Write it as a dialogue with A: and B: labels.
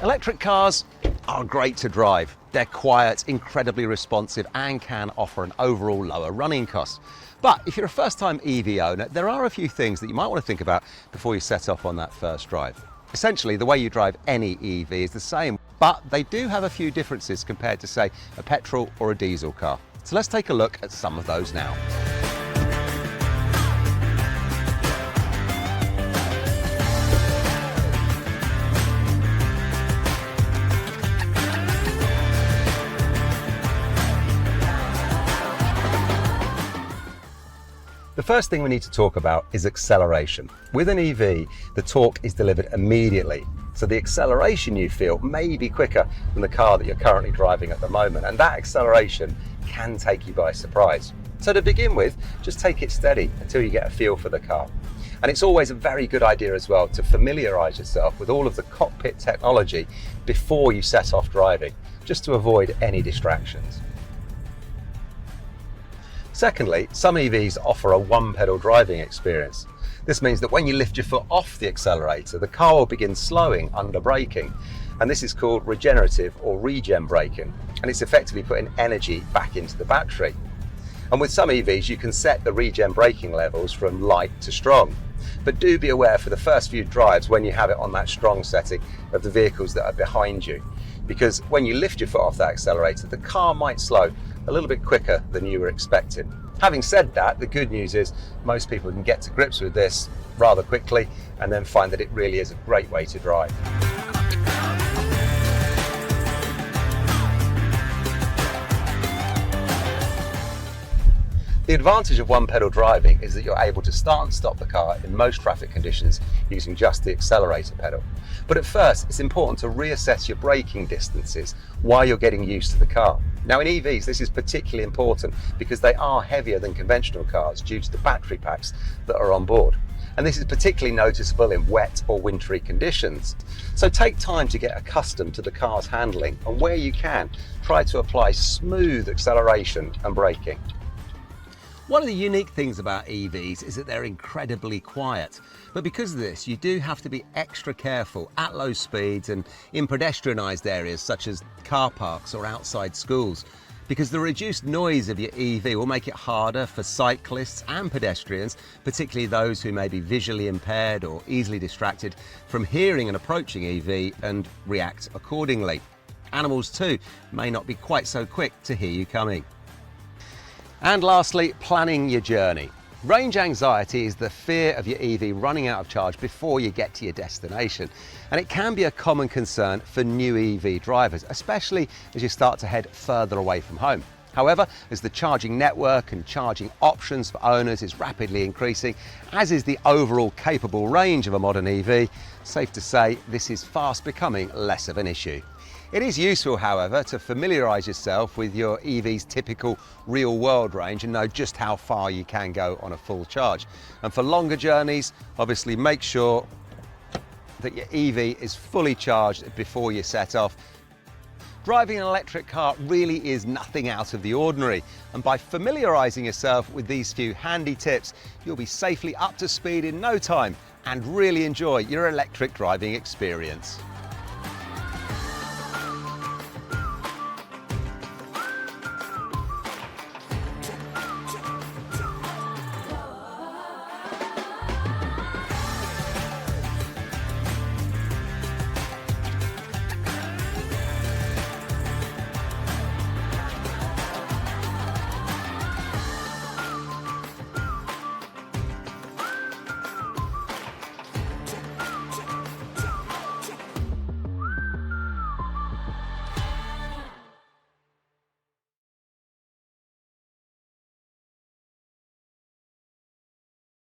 A: Electric cars are great to drive. They're quiet, incredibly responsive, and can offer an overall lower running cost. But if you're a first-time EV owner, there are a few things that you might want to think about before you set off on that first drive. Essentially, the way you drive any EV is the same, but they do have a few differences compared to, say, a petrol or a diesel car. So let's take a look at some of those now. The first thing we need to talk about is acceleration. With an EV, the torque is delivered immediately. So the acceleration you feel may be quicker than the car that you're currently driving at the moment. And that acceleration can take you by surprise. So to begin with, just take it steady until you get a feel for the car. And it's always a very good idea as well to familiarize yourself with all of the cockpit technology before you set off driving, just to avoid any distractions. Secondly, some EVs offer a one-pedal driving experience. This means that when you lift your foot off the accelerator, the car will begin slowing under braking. And this is called regenerative or regen braking. And it's effectively putting energy back into the battery. And with some EVs, you can set the regen braking levels from light to strong. But do be aware for the first few drives when you have it on that strong setting of the vehicles that are behind you. Because when you lift your foot off that accelerator, the car might slow a little bit quicker than you were expecting. Having said that, the good news is most people can get to grips with this rather quickly and then find that it really is a great way to drive. The advantage of one-pedal driving is that you're able to start and stop the car in most traffic conditions using just the accelerator pedal. But at first, it's important to reassess your braking distances while you're getting used to the car. Now in EVs, this is particularly important because they are heavier than conventional cars due to the battery packs that are on board. And this is particularly noticeable in wet or wintry conditions. So take time to get accustomed to the car's handling, and where you can, try to apply smooth acceleration and braking. One of the unique things about EVs is that they're incredibly quiet. But because of this, you do have to be extra careful at low speeds and in pedestrianised areas such as car parks or outside schools, because the reduced noise of your EV will make it harder for cyclists and pedestrians, particularly those who may be visually impaired or easily distracted, from hearing an approaching EV and react accordingly. Animals too may not be quite so quick to hear you coming. And lastly, planning your journey. Range anxiety is the fear of your EV running out of charge before you get to your destination. And it can be a common concern for new EV drivers, especially as you start to head further away from home. However, as the charging network and charging options for owners is rapidly increasing, as is the overall capable range of a modern EV, safe to say this is fast becoming less of an issue. It is useful, however, to familiarise yourself with your EV's typical real-world range and know just how far you can go on a full charge. And for longer journeys, obviously make sure that your EV is fully charged before you set off. Driving an electric car really is nothing out of the ordinary, and by familiarising yourself with these few handy tips, you'll be safely up to speed in no time and really enjoy your electric driving experience.